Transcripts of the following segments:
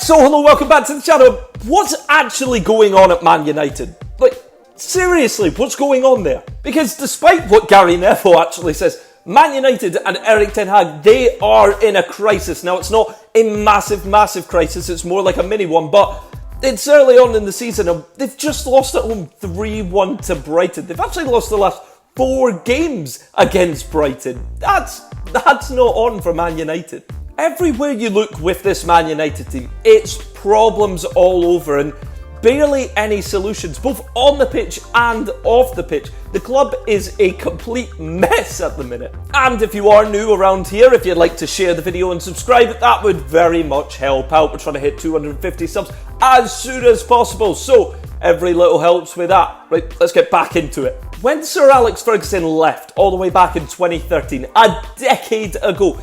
So hello, welcome back to the channel. What's actually going on at Man United? Like, seriously, what's going on there? Because despite what Gary Neville actually says, Man United and Erik ten Hag, they are in a crisis. Now, it's not a massive crisis, it's more like a mini one, but it's early on in the season and they've just lost at home 3-1 to Brighton. They've actually lost the last 4 games against Brighton. That's not on for Man United. Everywhere you look with this Man United team, it's problems all over and barely any solutions, both on the pitch and off the pitch. The club is a complete mess at the minute. And if you are new around here, if you'd like to share the video and subscribe, that would very much help out. We're trying to hit 250 subs as soon as possible, so every little helps with that. Right, let's get back into it. When Sir Alex Ferguson left all the way back in 2013, a decade ago,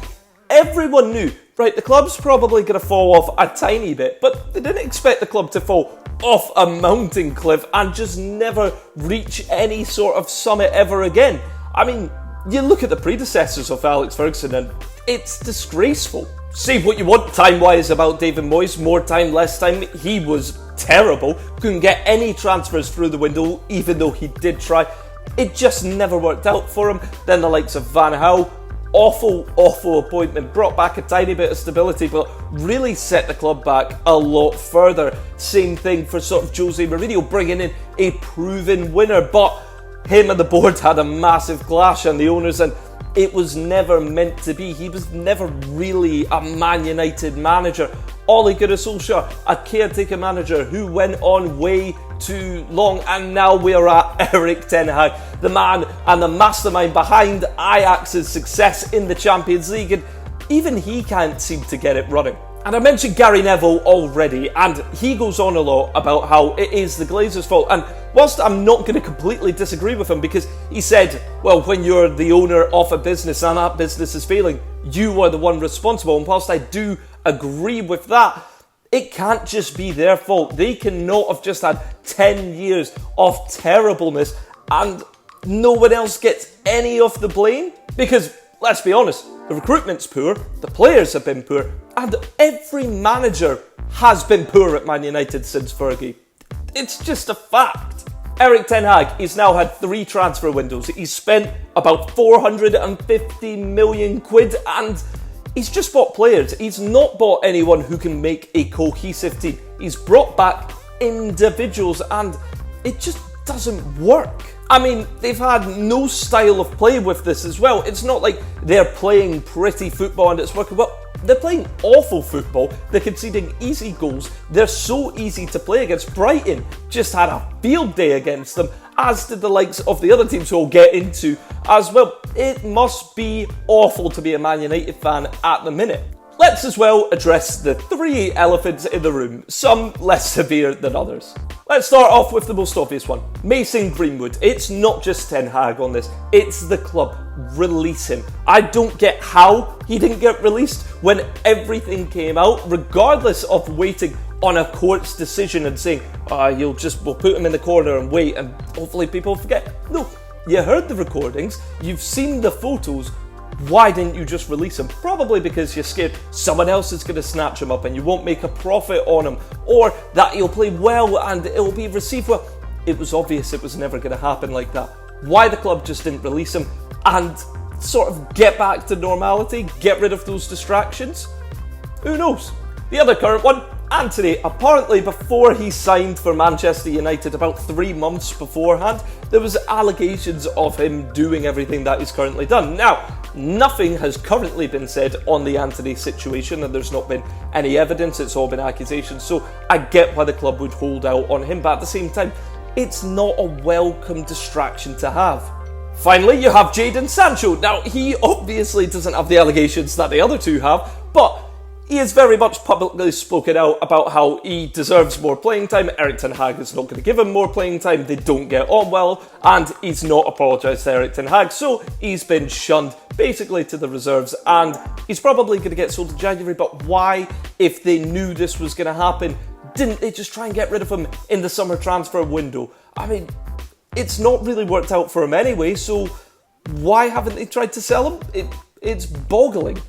everyone knew, right, the club's probably going to fall off a tiny bit, but they didn't expect the club to fall off a mountain cliff and just never reach any sort of summit ever again. I mean, you look at the predecessors of Alex Ferguson and it's disgraceful. Say what you want time-wise about David Moyes, more time, less time, he was terrible. Couldn't get any transfers through the window, even though he did try. It just never worked out for him. Then the likes of Van Gaal, awful appointment, brought back a tiny bit of stability, but really set the club back a lot further. Same thing for sort of Jose Mourinho, bringing in a proven winner, but him and the board had a massive clash and the owners, and it was never meant to be. He was never really a Man United manager. Ole Gunnar Solskjaer, a caretaker manager who went on way too long, and now we're at Erik ten Hag, the man and the mastermind behind Ajax's success in the Champions League, and even he can't seem to get it running. And I mentioned Gary Neville already, and he goes on a lot about how it is the Glazers' fault, and whilst I'm not going to completely disagree with him, because he said, well, when you're the owner of a business and that business is failing, you are the one responsible, and whilst I do agree with that, it can't just be their fault. They cannot have just had 10 years of terribleness and no one else gets any of the blame. Because, let's be honest, the recruitment's poor, the players have been poor, and every manager has been poor at Man United since Fergie. It's just a fact. Erik ten Hag, he's now had 3 transfer windows. He's spent about 450 million quid and he's just bought players. He's not bought anyone who can make a cohesive team. He's brought back individuals and it just doesn't work. I mean, they've had no style of play with this as well. It's not like they're playing pretty football and it's working well. They're playing awful football. They're conceding easy goals. They're so easy to play against. Brighton just had a field day against them, as did the likes of the other teams who we'll get into as well. It must be awful to be a Man United fan at the minute. Let's as well address the 3 elephants in the room, some less severe than others. Let's start off with the most obvious one, Mason Greenwood. It's not just Ten Hag on this, it's the club. Release him. I don't get how he didn't get released when everything came out, regardless of waiting on a court's decision and saying, we'll put him in the corner and wait and hopefully people forget. No, you heard the recordings, you've seen the photos. Why didn't you just release him? Probably because you're scared someone else is going to snatch him up and you won't make a profit on him, or that he'll play well and it'll be received well. It was obvious it was never going to happen like that. Why the club just didn't release him and sort of get back to normality, get rid of those distractions? Who knows? The other current one, Anthony, apparently before he signed for Manchester United, about 3 months beforehand, there was allegations of him doing everything that he's currently done. Now, nothing has currently been said on the Anthony situation and there's not been any evidence, it's all been accusations, so I get why the club would hold out on him, but at the same time, it's not a welcome distraction to have. Finally, you have Jadon Sancho. Now, he obviously doesn't have the allegations that the other 2 have, but he has very much publicly spoken out about how he deserves more playing time. Erik ten Hag is not going to give him more playing time. They don't get on well, and he's not apologised to Erik ten Hag, so he's been shunned basically to the reserves, and he's probably going to get sold in January. But why, if they knew this was going to happen, didn't they just try and get rid of him in the summer transfer window? I mean, it's not really worked out for him anyway, so why haven't they tried to sell him? It's boggling.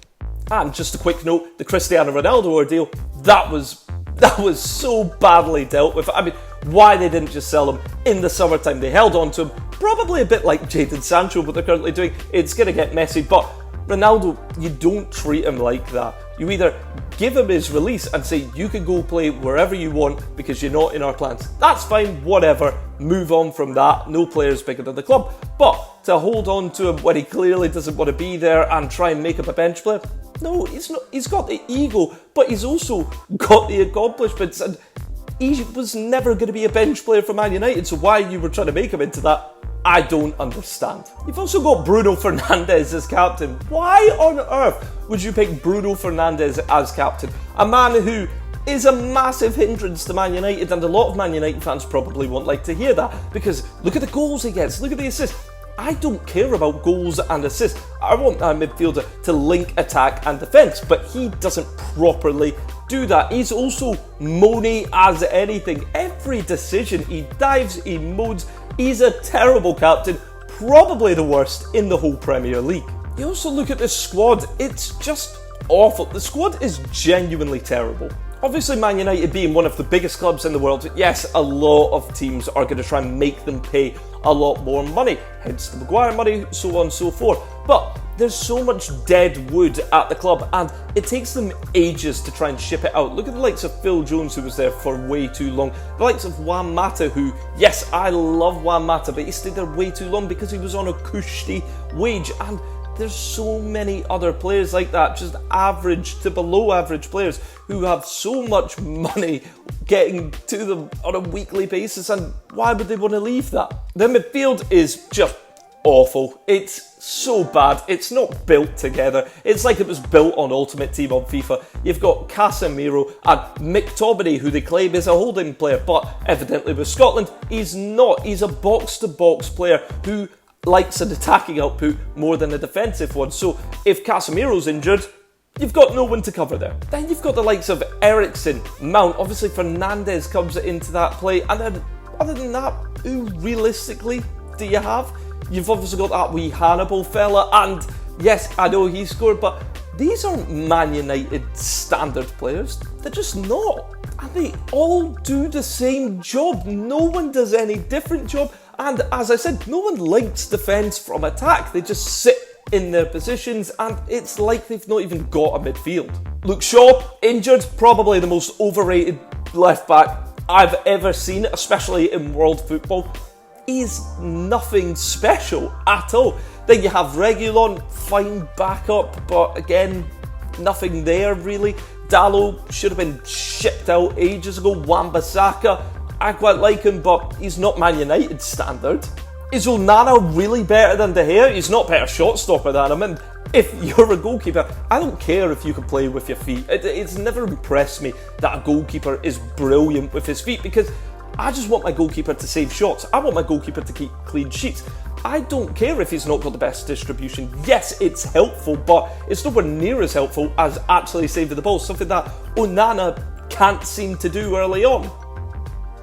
And just a quick note, the Cristiano Ronaldo ordeal, that was That was so badly dealt with. I mean, why they didn't just sell him in the summertime? They held on to him, probably a bit like Jadon Sancho, what they're currently doing. It's going to get messy, but Ronaldo, you don't treat him like that. You either give him his release and say, you can go play wherever you want because you're not in our plans. That's fine, whatever. Move on from that. No player's bigger than the club. But to hold on to him when he clearly doesn't want to be there and try and make him a bench player, no, he's not. He's got the ego, but he's also got the accomplishments, and he was never going to be a bench player for Man United, so why you were trying to make him into that, I don't understand. You've also got Bruno Fernandes as captain. Why on earth would you pick Bruno Fernandes as captain? A man who is a massive hindrance to Man United, and a lot of Man United fans probably won't like to hear that, because look at the goals he gets, look at the assists. I don't care about goals and assists. I want a midfielder to link attack and defence, but he doesn't properly do that. He's also moany as anything. Every decision, he dives, he moans. He's a terrible captain, probably the worst in the whole Premier League. You also look at this squad, it's just awful. The squad is genuinely terrible. Obviously, Man United being one of the biggest clubs in the world, yes, a lot of teams are going to try and make them pay a lot more money, hence the Maguire money, so on and so forth. But there's so much dead wood at the club, and it takes them ages to try and ship it out. Look at the likes of Phil Jones, who was there for way too long. The likes of Juan Mata, who, yes, I love Juan Mata, but he stayed there way too long because he was on a cushy wage. And there's so many other players like that, just average to below average players who have so much money getting to them on a weekly basis, and why would they want to leave that? The midfield is just awful. It's so bad. It's not built together. It's like it was built on Ultimate Team on FIFA. You've got Casemiro and McTominay, who they claim is a holding player, but evidently with Scotland, he's not. He's a box-to-box player who likes an attacking output more than a defensive one. So if Casemiro's injured, you've got no one to cover there. Then you've got the likes of Eriksen, Mount, obviously Fernandes comes into that play, and then other than that, who realistically do you have? You've obviously got that wee Hannibal fella, and yes, I know he scored, but these aren't Man United standard players. They're just not. And they all do the same job. No one does any different job. And as I said, no one links defence from attack. They just sit in their positions, and it's like they've not even got a midfield. Luke Shaw, injured, probably the most overrated left back I've ever seen, especially in world football. He's nothing special at all. Then you have Reguilon, fine backup, but again, nothing there really. Dalot should have been shipped out ages ago. Wan-Bissaka, I quite like him, but he's not Man United standard. Is Onana really better than De Gea? He's not better shot stopper than him. And if you're a goalkeeper, I don't care if you can play with your feet. It's never impressed me that a goalkeeper is brilliant with his feet, because I just want my goalkeeper to save shots. I want my goalkeeper to keep clean sheets. I don't care if he's not got the best distribution. Yes, it's helpful, but it's nowhere near as helpful as actually saving the ball, something that Onana can't seem to do early on.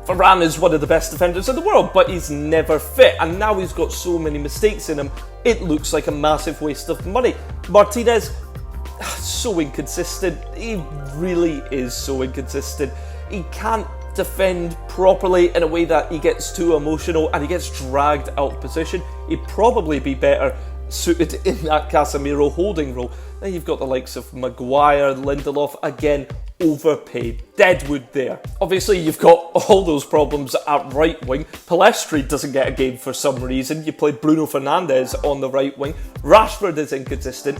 Varane is one of the best defenders in the world, but he's never fit, and now he's got so many mistakes in him, it looks like a massive waste of money. Martinez, so inconsistent. He really is so inconsistent. He can't defend properly in a way that he gets too emotional and he gets dragged out of position. He'd probably be better suited in that Casemiro holding role. Then you've got the likes of Maguire, Lindelof, again, overpaid. Deadwood there. Obviously, you've got all those problems at right wing. Pellistri doesn't get a game for some reason. You played Bruno Fernandes on the right wing. Rashford is inconsistent.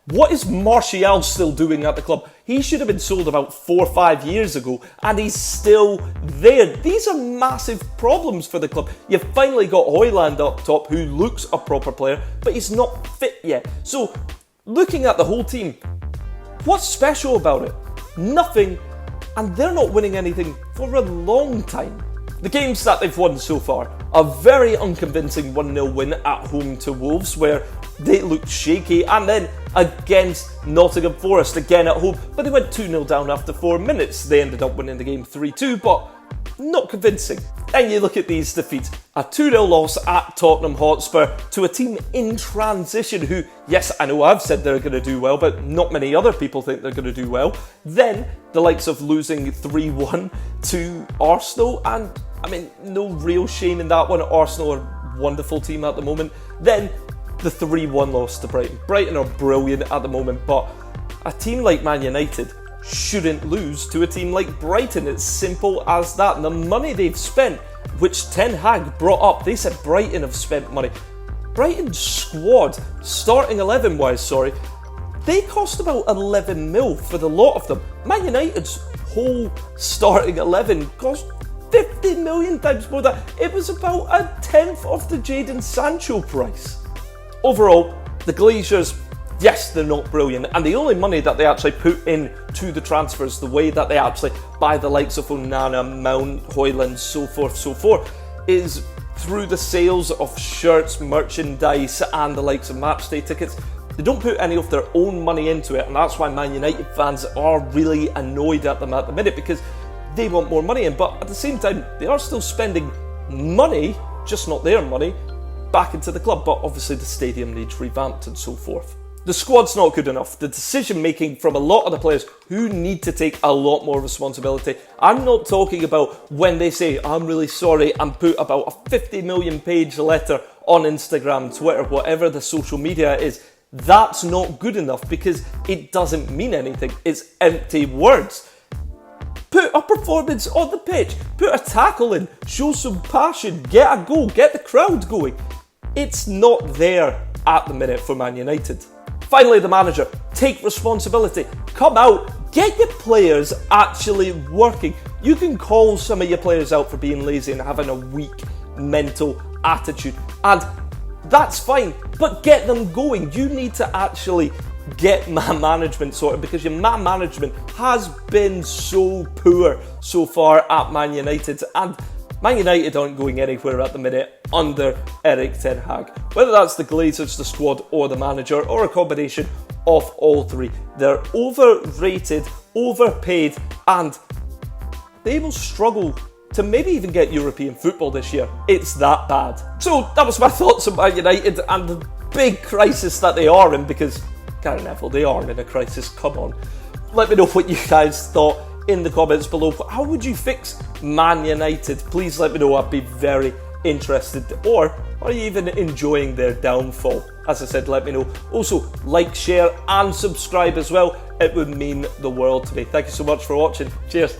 What is Martial still doing at the club? He should have been sold about 4 or 5 years ago, and he's still there. These are massive problems for the club. You've finally got Højlund up top, who looks a proper player, but he's not fit yet. So, looking at the whole team, what's special about it? Nothing, and they're not winning anything for a long time. The games that they've won so far, a very unconvincing 1-0 win at home to Wolves, where they looked shaky, and then against Nottingham Forest again at home, but they went 2-0 down after 4 minutes. They ended up winning the game 3-2, but not convincing. Then you look at these defeats. A 2-0 loss at Tottenham Hotspur to a team in transition who, yes, I know I've said they're going to do well, but not many other people think they're going to do well. Then the likes of losing 3-1 to Arsenal, and I mean, no real shame in that one. Arsenal are a wonderful team at the moment. Then the 3-1 loss to Brighton. Brighton are brilliant at the moment, but a team like Man United shouldn't lose to a team like Brighton. It's simple as that. And the money they've spent, which Ten Hag brought up, they said Brighton have spent money. Brighton's squad, starting 11 wise, they cost about 11 mil for the lot of them. Man United's whole starting 11 cost 50 million times more than that. It was about a tenth of the Jadon Sancho price. Overall, the Glazers, yes, they're not brilliant, and the only money that they actually put in to the transfers, the way that they actually buy the likes of Onana, Mount, Højlund, so forth, is through the sales of shirts, merchandise, and the likes of matchday tickets. They don't put any of their own money into it, and that's why Man United fans are really annoyed at them at the minute, because they want more money in, but at the same time, they are still spending money, just not their money, back into the club. But obviously the stadium needs revamped and so forth. The squad's not good enough. The decision making from a lot of the players who need to take a lot more responsibility. I'm not talking about when they say, I'm really sorry, and put about a 50 million page letter on Instagram, Twitter, whatever the social media is. That's not good enough because it doesn't mean anything. It's empty words. Put a performance on the pitch, put a tackle in, show some passion, get a goal, get the crowd going. It's not there at the minute for Man United. Finally, the manager, take responsibility. Come out, get your players actually working. You can call some of your players out for being lazy and having a weak mental attitude, and that's fine, but get them going. You need to actually get man management sorted, because your man management has been so poor so far at Man United, and Man United aren't going anywhere at the minute under Erik Ten Hag. Whether that's the Glazers, the squad, or the manager, or a combination of all three. They're overrated, overpaid, and they will struggle to maybe even get European football this year. It's that bad. So that was my thoughts on Man United and the big crisis that they are in, because Gary Neville, they are in a crisis, come on. Let me know what you guys thought in the comments below. How would you fix Man United? Please let me know, I'd be very interested. Or are you even enjoying their downfall? As I said, let me know. Also, like, share and subscribe as well. It would mean the world to me. Thank you so much for watching. Cheers.